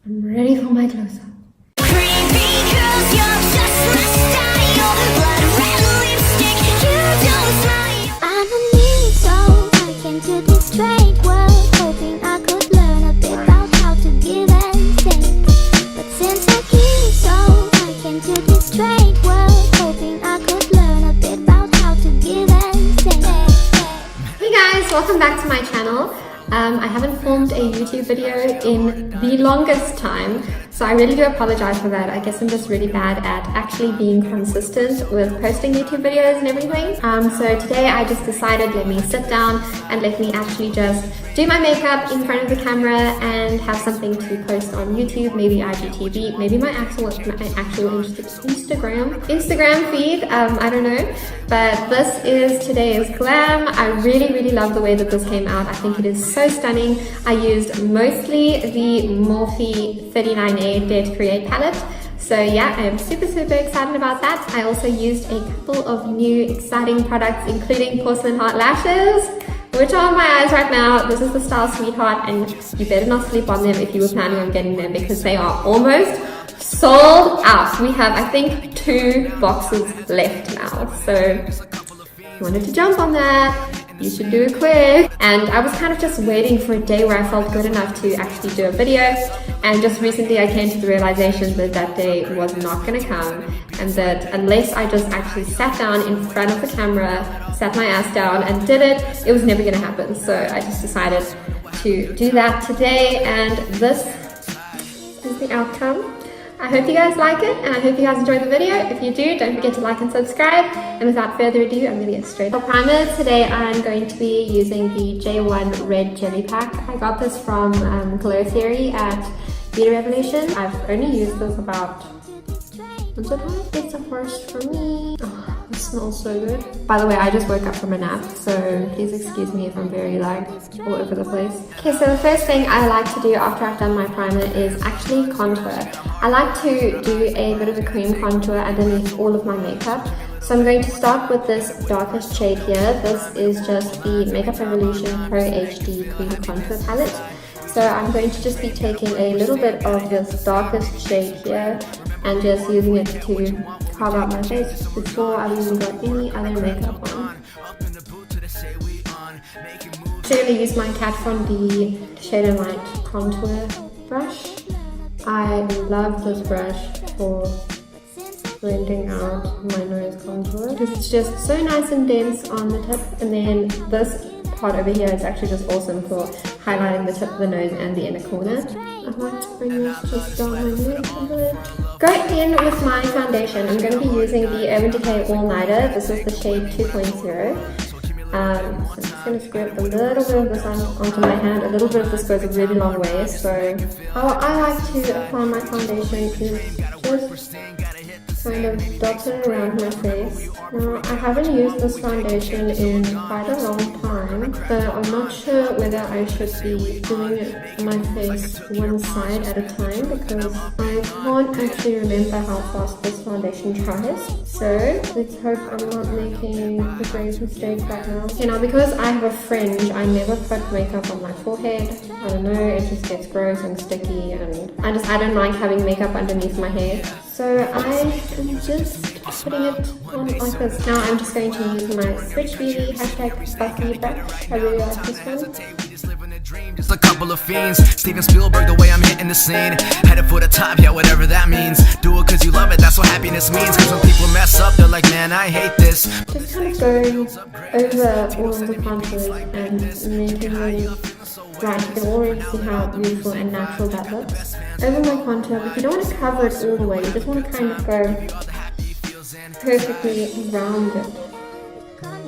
I'm ready for my close-up. Welcome back to my channel. I haven't filmed a YouTube video in the longest time, so I really do apologize for that. I guess I'm just really bad at actually being consistent with posting YouTube videos and everything. So today I just decided, let me sit down and let me actually just do my makeup in front of the camera and have something to post on YouTube, maybe IGTV, maybe my actual Instagram feed, I don't know. But this is today's glam. I really love the way that this came out. I think it is so stunning. I used mostly the Morphe 39A Dare to Create palette. So yeah, I am super excited about that. I also used a couple of new exciting products, including PorcelainHeart lashes, which are on my eyes right now. This is the style Sweetheart, and you better not sleep on them if you were planning on getting them, because they are almost sold out. We have, I think, 2 boxes left now. So if you wanted to jump on that, you should do it quick. And I was kind of just waiting for a day where I felt good enough to actually do a video, and just recently I came to the realization that that day was not going to come, and that unless I just actually sat down in front of the camera, sat my ass down and did it, it was never going to happen. So I just decided to do that today, and this is the outcome. I hope you guys like it, and I hope you guys enjoyed the video. If you do, don't forget to like and subscribe. And without further ado, I'm going to get straight to primer. Today I'm going to be using the J1 Red Jelly Pack. I got this from Glow Theory at Beauty Revolution. I've only used this about once or twice. It's a first for me. Oh, it smells so good. By the way, I just woke up from a nap, so please excuse me if I'm very like all over the place. Okay, so the first thing I like to do after I've done my primer is actually contour. I like to do a bit of a cream contour underneath all of my makeup. So I'm going to start with this darkest shade here. This is just the Makeup Revolution Pro HD Cream Contour Palette. So I'm going to just be taking a little bit of this darkest shade here and just using it to carve out my face before I've even got any other makeup on. I'm going to use my Kat Von D Shade and Light contour brush. I love this brush for blending out my nose contour because it's just so nice and dense on the tip, and then this part over here is actually just awesome for highlighting the tip of the nose and the inner corner. I like to bring this just down my nose a bit. Going in with my foundation, I'm going to be using the Urban Decay All Nighter. This is the shade 2.0. I'm just going to squirt a little bit of this onto my hand. A little bit of this goes a really long way. So how I like to apply my foundation is just kind of dot it around my face. Now, I haven't used this foundation in quite a long time, so I'm not sure whether I should be doing my face one side at a time, because I can't actually remember how fast this foundation dries. So let's hope I'm not making the greatest mistake right now. Okay, now because I have a fringe, I never put makeup on my forehead. I don't know, it just gets gross and sticky, and I don't like having makeup underneath my hair. So I am just putting it on like this. Now I'm just going to use my Switch Beauty #Buffy brush. I really like this one. Just a couple of fiends. Steven Spielberg, the way I'm hitting the scene. Headed for the top, yeah, whatever that means. Do it cause you love it, that's what happiness means. Cause when people mess up, they're like, man, I hate this. Just kind of going over all of the contours and making them right. You can already see how beautiful and natural that looks. Over my contour, but you don't want to cover it all the way. You just want to kind of go perfectly around it,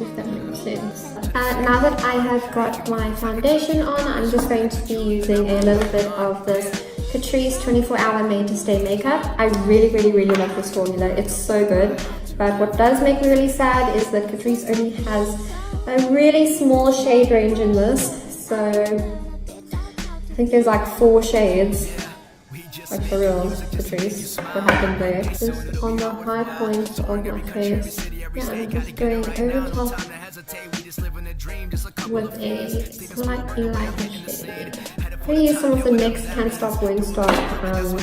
if that makes sense. Now that I have got my foundation on, I'm just going to be using a little bit of this Catrice 24-Hour Made to Stay makeup. I really love this formula. It's so good. But what does make me really sad is that Catrice only has a really small shade range in this. So I think there's like 4 shades. Like for real, Catrice, what happened there? Just on the high point of my face. Yeah, I'm just going over top with a slightly lighter shade. going to use some of the NYX Can't Stop Won't Stop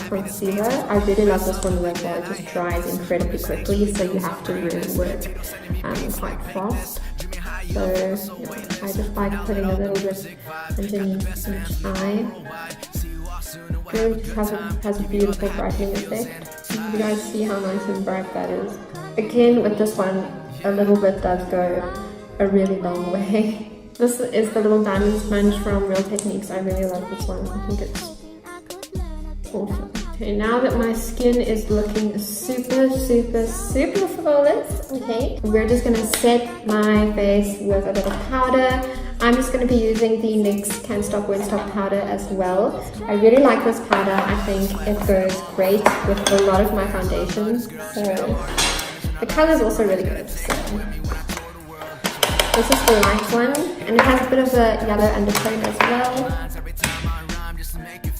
concealer. I really love this one as well. It just dries incredibly quickly, so you have to really work quite fast. So yeah, I just like putting a little bit underneath each eye. It has a beautiful brightening effect. You guys see how nice and bright that is. Again, with this one, a little bit does go a really long way. This is the little diamond sponge from Real Techniques. I really love this one. I think it's awesome. Okay, now that my skin is looking super flawless, okay, we're just gonna set my face with a little powder. I'm just going to be using the NYX Can't Stop Won't Stop powder as well. I really like this powder. I think it goes great with a lot of my foundations. So the color is also really good. So this is the light one, and it has a bit of a yellow undertone as well,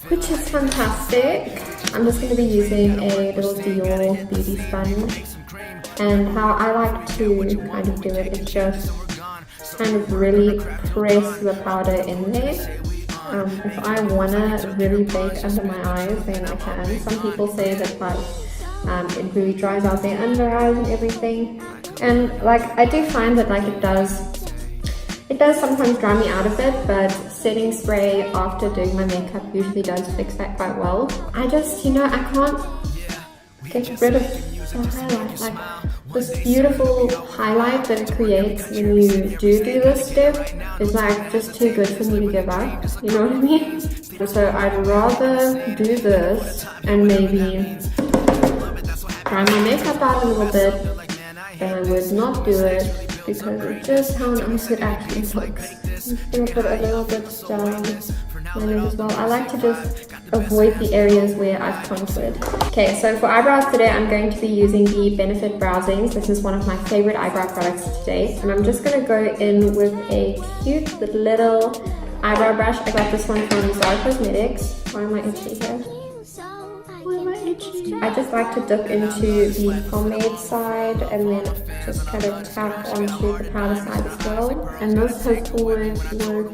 which is fantastic. I'm just going to be using a little Dior beauty sponge, and how I like to kind of do it is just kind of really press the powder in there. If I want to really bake under my eyes, then I can. Some people say that like it really dries out their under eyes and everything, and like I do find that like it does sometimes dry me out a bit, but setting spray after doing my makeup usually does fix that quite well. I just, you know, I can't get rid of the highlight. Like this beautiful highlight that it creates when you do this step is like just too good for me to give up, you know what I mean? So I'd rather do this and maybe dry my makeup out a little bit than I would not do it, because of just how nice it actually looks. I'm just going to put a little bit down my nose as well. I like to just avoid the areas where I've contoured. Okay, so for eyebrows today, I'm going to be using the Benefit Browsings. This is one of my favorite eyebrow products to date. And I'm just going to go in with a cute little eyebrow brush. I got this one from Zara Cosmetics. Why am I itchy here? I just like to dip into the pomade side and then just kind of tap onto the powder side as well. And this has always worked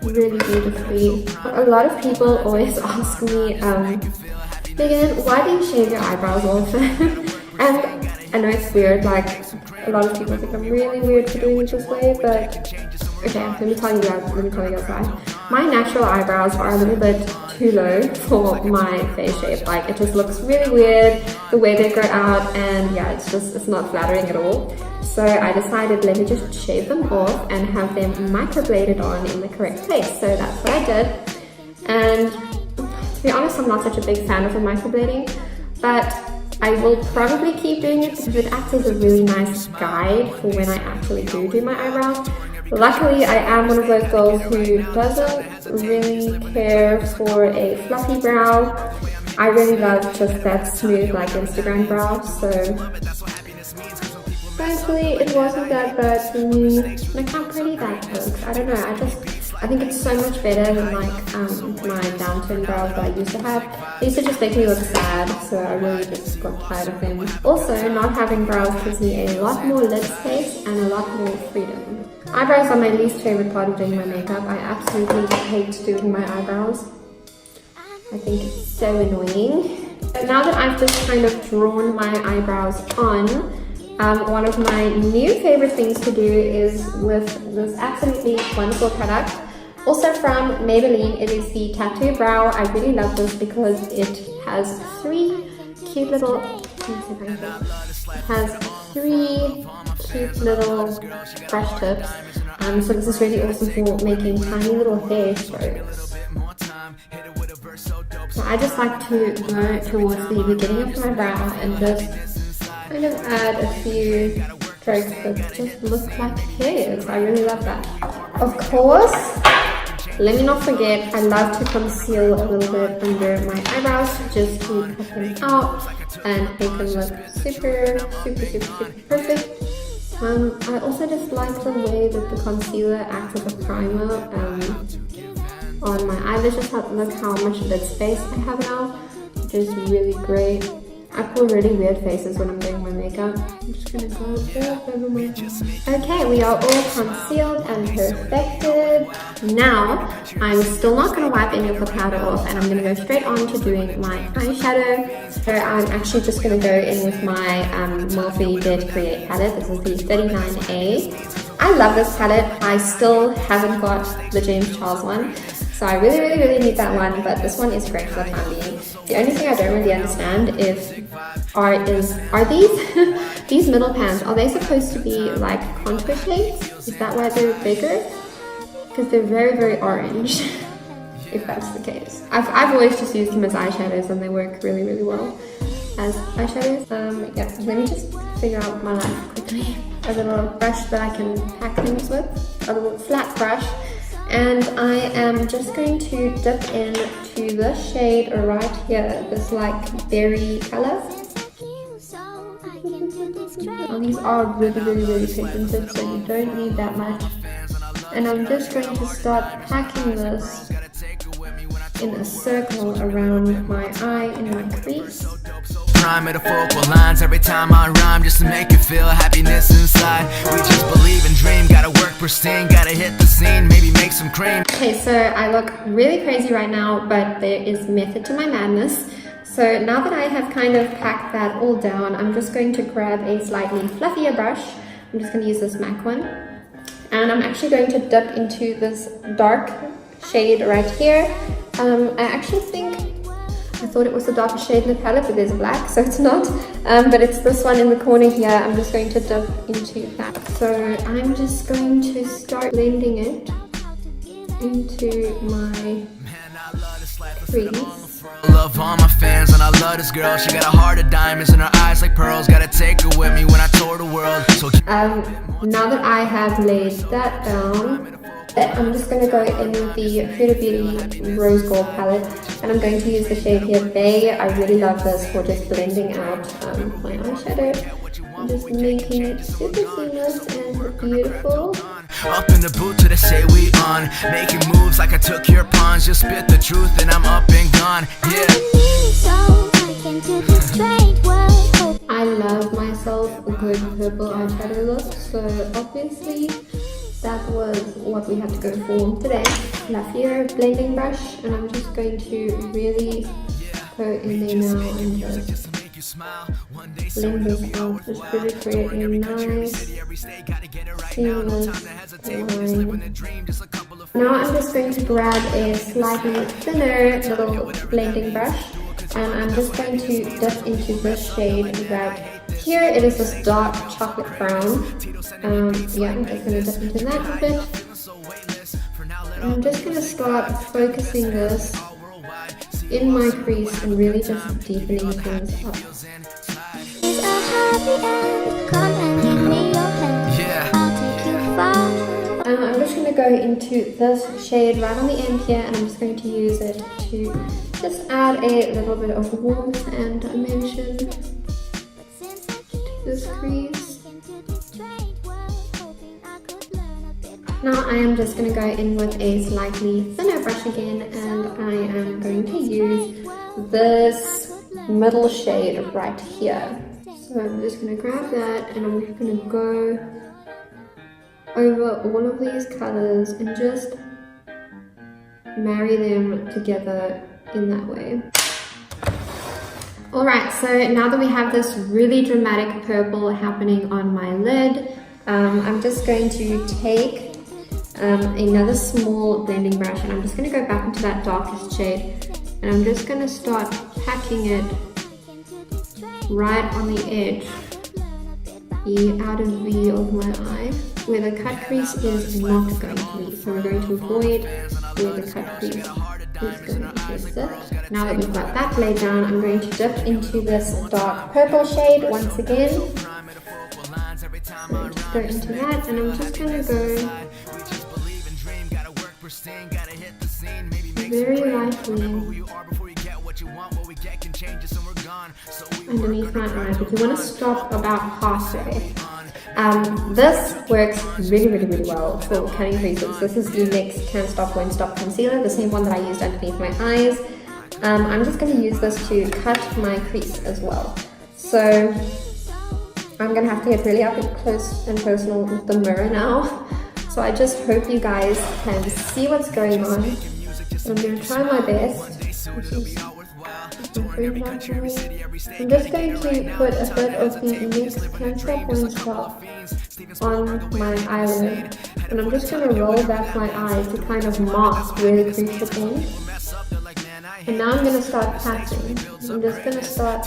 really beautifully. A lot of people always ask me, Megan, why do you shave your eyebrows off? And I know it's weird, like a lot of people think I'm really weird for doing it this way, but okay, let me tell you guys why. My natural eyebrows are a little bit too low for my face shape. Like it just looks really weird the way they grow out, and yeah, it's not flattering at all. So I decided, let me just shave them off and have them microbladed on in the correct place. So that's what I did. And to be honest, I'm not such a big fan of the microblading, but I will probably keep doing it because it acts as a really nice guide for when I actually do my eyebrows. Luckily, I am one of those girls who doesn't really care for a fluffy brow. I really love just that smooth, like Instagram brow, so thankfully it wasn't that bad for me. Look how pretty that looks. I don't know, I think it's so much better than like my downturn brows that I used to have. They used to just make me look sad, so I really just got tired of them. Also, not having brows gives me a lot more lid space and a lot more freedom. Eyebrows are my least favorite part of doing my makeup. I absolutely hate doing my eyebrows. I think it's so annoying. But now that I've just kind of drawn my eyebrows on, one of my new favorite things to do is with this absolutely wonderful product. Also from Maybelline, it is the Tattoo Brow. I really love this because it has three cute little brush tips. So this is really awesome for making tiny little hair strokes. So I just like to go towards the beginning of my brow and just kind of add a few strokes that just look like hairs. I really love that. Of course, let me not forget, I love to conceal a little bit under my eyebrows just to cut them out and make them look super perfect. I also just like the way that the concealer acts as a primer on my eyelashes. Look how much lid space I have now, which is really great. I pull really weird faces when I'm doing my makeup. I'm just gonna go all over my face. Okay, we are all concealed and perfected. Now, I'm still not gonna wipe any of the powder off, and I'm gonna go straight on to doing my eyeshadow. So I'm actually just gonna go in with my Morphe Did Create palette. This is the 39A. I love this palette. I still haven't got the James Charles one. So I really need that one, but this one is great for the time being. The only thing I don't really understand are these these middle pans, are they supposed to be like contour shades? Is that why they're bigger? Because they're very orange, if that's the case. I've always just used them as eyeshadows and they work really well as eyeshadows. Yeah, let me just figure out my life quickly. A little brush that I can pack things with, a little flat brush. And I am just going to dip into the shade right here, this like berry color. Oh, these are really pigmented, so you don't need that much. And I'm just going to start packing this in a circle around my eye in my crease. Metaphorical lines every time I rhyme, just to make you feel happiness inside. We just believe and dream, gotta work pristine, gotta hit the scene, maybe make some cream. Okay, so I look really crazy right now, but there is method to my madness. So now that I have kind of packed that all down, I'm just going to grab a slightly fluffier brush. I'm just going to use this MAC one. And I'm actually going to dip into this dark shade right here. I actually think I thought it was the darkest shade in the palette, but there's a black, so it's not. But it's this one in the corner here. I'm just going to dip into that. So I'm just going to start blending it into my crease. Love all my fans and I love this girl. She got a heart of diamonds and her eyes like pearls. Gotta take her with me when I tour the world. So now that I have laid that down, I'm just going to go in with the Huda Beauty Rose Gold palette, and I'm going to use the shade here, Bay. I really love this for just blending out my eyeshadow. I'm just making it super seamless and beautiful. Up in the booth to the say we on, making moves like I took your pawns. Just spit the truth and I'm up and gone. Yeah. I love myself a good purple eyeshadow look, so obviously that was what we had to go for today. Fluffier blending brush, and I'm just going to really go in there now and just blend this out, just really create a nice seamless line. Now I'm just going to grab a slightly thinner little blending brush, and I'm just going to dip into this shade right here. It is this dark chocolate brown. Yeah, I'm just going to dip into that a bit. And I'm just going to start focusing this in my crease and really just deepening things up. I'm just going to go into this shade right on the end here, and I'm just going to use it to just add a little bit of warmth and dimension to this crease. Now I am just going to go in with a slightly thinner brush again, and I am going to use this middle shade right here. So I'm just going to grab that, and I'm just going to go over all of these colors and just marry them together in that way. Alright, so now that we have this really dramatic purple happening on my lid, I'm just going to take another small blending brush, and I'm just going to go back into that darkest shade, and I'm just going to start packing it right on the edge, the outer V of my eye, where the cut crease is not going to be. So we're going to avoid where the cut crease is going to sit. Now that we've got that laid down, I'm going to dip into this dark purple shade once again. So just go into that, and I'm just going to go very lightly underneath my eye, but you want to stop about halfway. This works really well for cutting creases. This is the NYX Can't Stop Won't Stop concealer, the same one that I used underneath my eyes. I'm just going to use this to cut my crease as well. So I'm going to have to get really up close and personal with the mirror now. So I just hope you guys can see what's going on. I'm going to try my best. I'm just going to put a bit of the NYX Cancer Point Drop on my eyelid, and I'm just going to roll back my eye to kind of mask where the crease should end. And now I'm going to start patting. I'm just going to start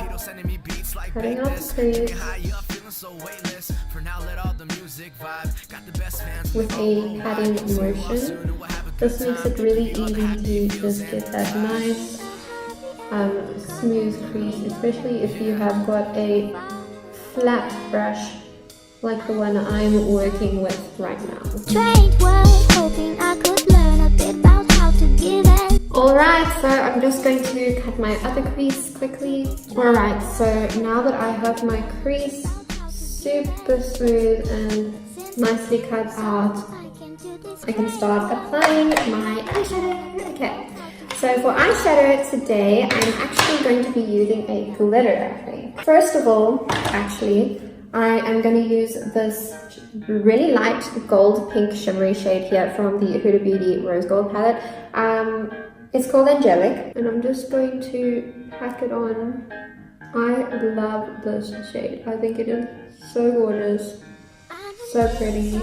cutting out the crease with a patting motion. This makes it really easy to just get that nice smooth crease, especially if you have got a flat brush like the one I'm working with right now. Alright, so I'm just going to cut my other crease quickly. Alright, so now that I have my crease super smooth and nicely cut out, I can start applying my eyeshadow. Okay, so for eyeshadow today, I'm actually going to be using a glitter, I think. First of all, actually, I am going to use this really light gold pink shimmery shade here from the Huda Beauty Rose Gold palette. It's called Angelic, and I'm just going to pack it on. I love this shade. I think it is so gorgeous, so pretty.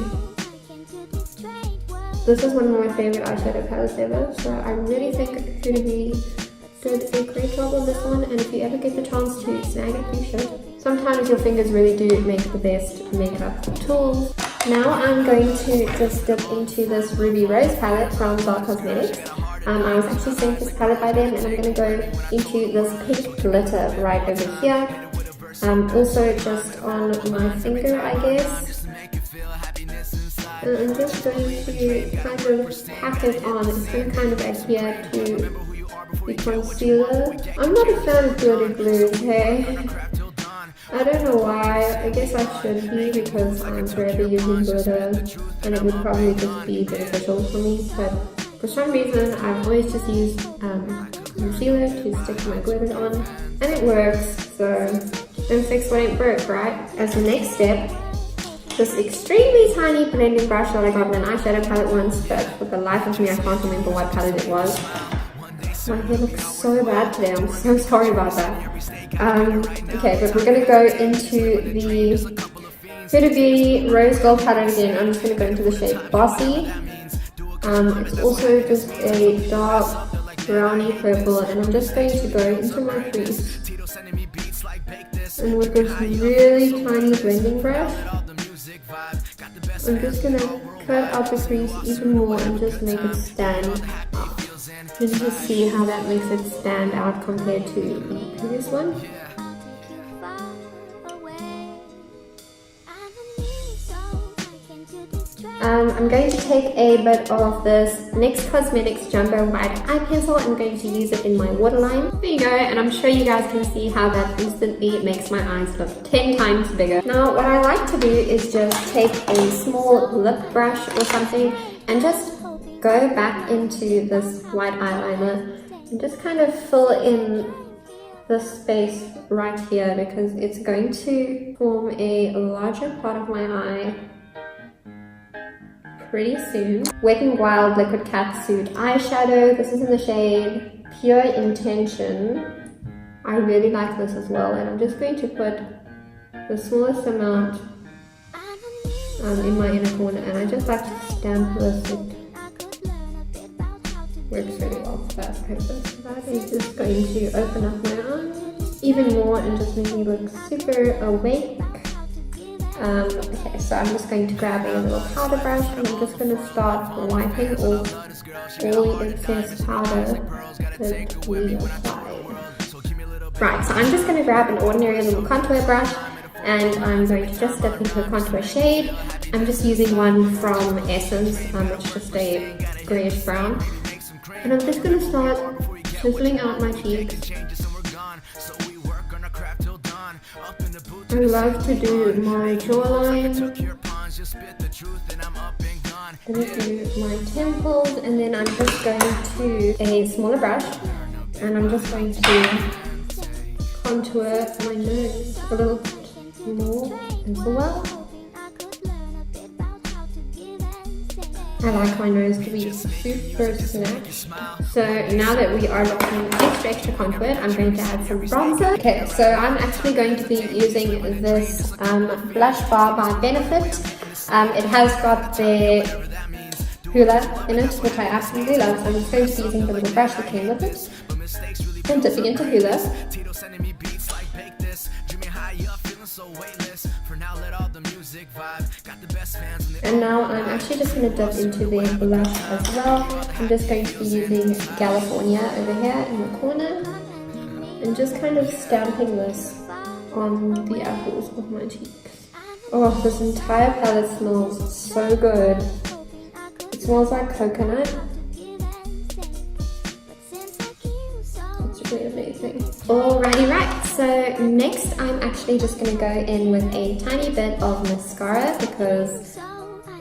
This is one of my favorite eyeshadow palettes ever, so I really think Huda Beauty did a great job on this one, and if you ever get the chance to snag it, you should. Sometimes your fingers really do make the best makeup tools. Now I'm going to just dip into this Ruby Rose palette from Belle Cosmetics. I was actually sent this palette by them, and I'm going to go into this pink glitter right over here. Also just on my finger, I guess. And I'm just going to kind of pack it on. It's going to kind of adhere to the concealer. I'm not a fan of glitter glue, okay? I don't know why. I guess I should be, because I'm forever using glitter and it would probably just be beneficial for me, but for some reason I've always just used concealer to stick my glitter on, and it works, so don't fix what ain't broke, right? As the next step, this extremely tiny blending brush that I got in an eyeshadow palette once, but for the life of me I can't remember what palette it was. My hair looks so bad today, I'm so sorry about that. Okay, but we're going to go into the Huda Beauty Rose Gold palette again. I'm just going to go into the shade Bossy. It's also just a dark browny purple, and I'm just going to go into my crease. And with this really tiny blending brush, I'm just going to cut out the crease even more and just make it stand out. You can just see how that makes it stand out compared to the previous one. I'm going to take a bit of this NYX Cosmetics Jumbo White Eye Pencil. I'm going to use it in my waterline. There you go, and I'm sure you guys can see how that instantly makes my eyes look 10 times bigger. Now, what I like to do is just take a small lip brush or something and just go back into this white eyeliner and just kind of fill in this space right here, because it's going to form a larger part of my eye pretty soon. Wet n Wild Liquid Catsuit eyeshadow. This is in the shade Pure Intention. I really like this as well, and I'm just going to put the smallest amount in my inner corner, and I just like to stamp this. It works really well for that purpose. That is just going to open up my eyes even more and just make me look super awake. Okay, so I'm just going to grab a little powder brush, and I'm just going to start wiping off all the excess powder that we applied. Right, so I'm just going to grab an ordinary little contour brush, and I'm going to just step into a contour shade. I'm just using one from Essence, it's just a grayish brown. And I'm just going to start chiseling out my cheeks. I love to do my jawline, then do my temples, and then I'm just going to a smaller brush and I'm just going to contour my nose a little bit more as well. I like my nose to be super snatched. So now that we are looking extra contoured, I'm going to add some bronzer. Okay, so I'm actually going to be using this blush bar by Benefit. It has got the hula in it, which I absolutely love. So I'm just going to be using the little brush that came with it and dipping into hula. And now I'm actually just going to dip into the blush as well. I'm just going to be using California over here in the corner and just kind of stamping this on the apples of my cheeks. Oh, this entire palette smells so good. It smells like coconut. It's really amazing. Alrighty, right, so next I'm actually just going to go in with a tiny bit of mascara because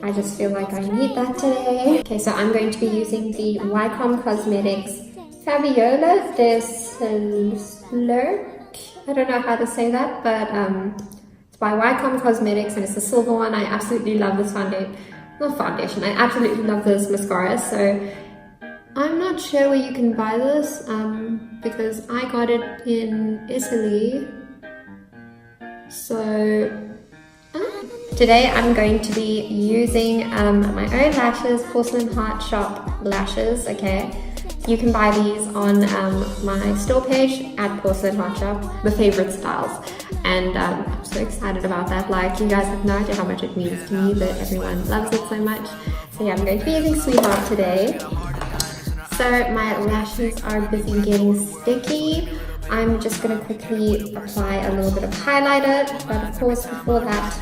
I just feel like I need that today. Okay, so I'm going to be using the Wycom Cosmetics Fabiola de Slurk. I don't know how to say that, but it's by Wycom Cosmetics and it's the silver one. I absolutely love this foundation. Not foundation, I absolutely love this mascara. So I'm not sure where you can buy this because I got it in Italy. So today I'm going to be using my own lashes, PorcelainHeart Shop lashes, okay? You can buy these on my store page at PorcelainHeart Shop, the favorite styles. And I'm so excited about that. Like, you guys have no idea how much it means to me that everyone loves it so much. So yeah, I'm going to be using Sweetheart today. So my lashes are busy getting sticky. I'm just going to quickly apply a little bit of highlighter, but of course before that,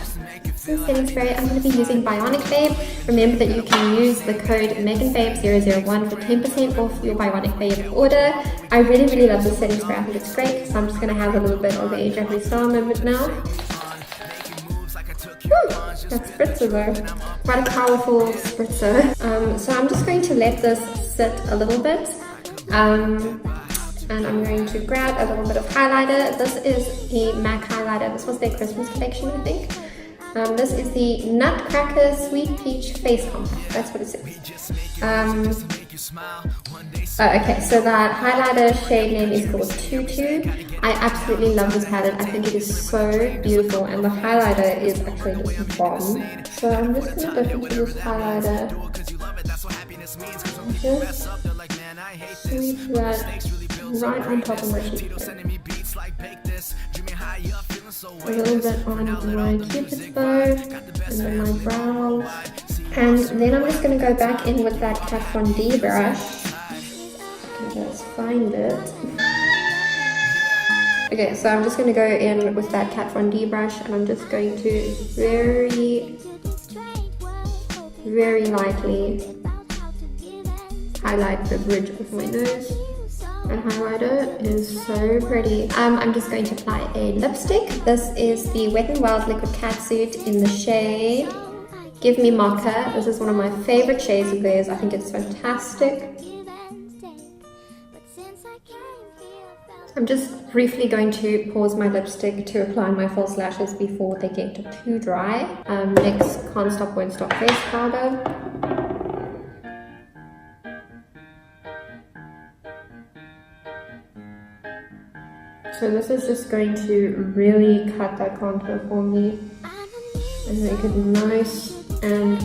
some setting spray. I'm going to be using Bionic Babe. Remember that you can use the code MeganBabe001 for 10% off your Bionic Babe order. I really love this setting spray. I think it's great. So I'm just going to have a little bit of a gently star moment now. That's spritzer though. Quite a powerful spritzer. So I'm just going to let this sit a little bit. And I'm going to grab a little bit of highlighter. This is a MAC highlighter. This was their Christmas collection, I think. This is the Nutcracker Sweet Peach Face Compact. That's what it says. Okay, so that highlighter shade name is called Tutu. I absolutely love this palette. I think it is so beautiful, and the highlighter is actually just bomb. So I'm just going to dip into this highlighter. Just sweep that right on top of my cheekbone. A little bit on my cupid's bow and then my brows. And then I'm just going to go back in with that Kat Von D brush. I can just find it. Okay, so I'm just going to go in with that Kat Von D brush and I'm just going to very lightly highlight the bridge of my nose. And highlighter is so pretty. I'm just going to apply a lipstick. This is the Wet n Wild Liquid Catsuit in the shade Give Me Mocha. This is one of my favorite shades of theirs. I think it's fantastic. I'm just briefly going to pause my lipstick to apply my false lashes before they get too dry. NYX Can't Stop Won't Stop face powder. So this is just going to really cut that contour for me and make it nice and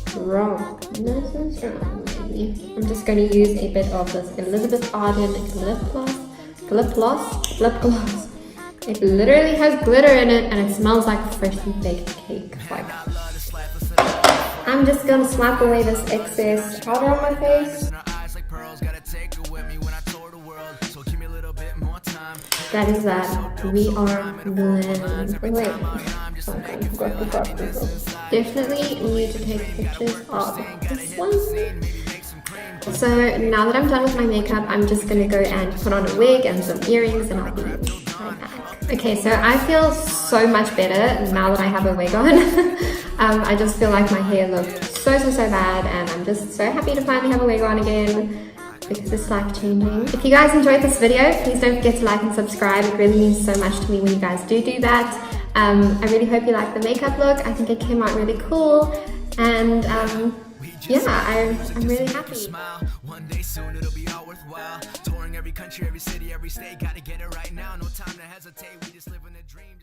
strong. Nice and strong, maybe. I'm just going to use a bit of this Elizabeth Arden lip gloss. It literally has glitter in it and it smells like freshly baked cake. Like, I'm just going to slap away this excess powder on my face. That is that. We are blend. Wait. Okay, forgot the brush. Definitely need to take pictures of this one. So now that I'm done with my makeup, I'm just going to go and put on a wig and some earrings and I'll be right back. Okay, so I feel so much better now that I have a wig on. I just feel like my hair looked so bad and I'm just so happy to finally have a wig on again. because it's life changing. If you guys enjoyed this video, please don't forget to like and subscribe. It really means so much to me when you guys do that. I really hope you like the makeup look. I think it came out really cool, and yeah, I'm really happy. One day soon it'll be all worthwhile. Touring every country, every city, every state. Gotta get it right now. No time to hesitate. We just live in a dream.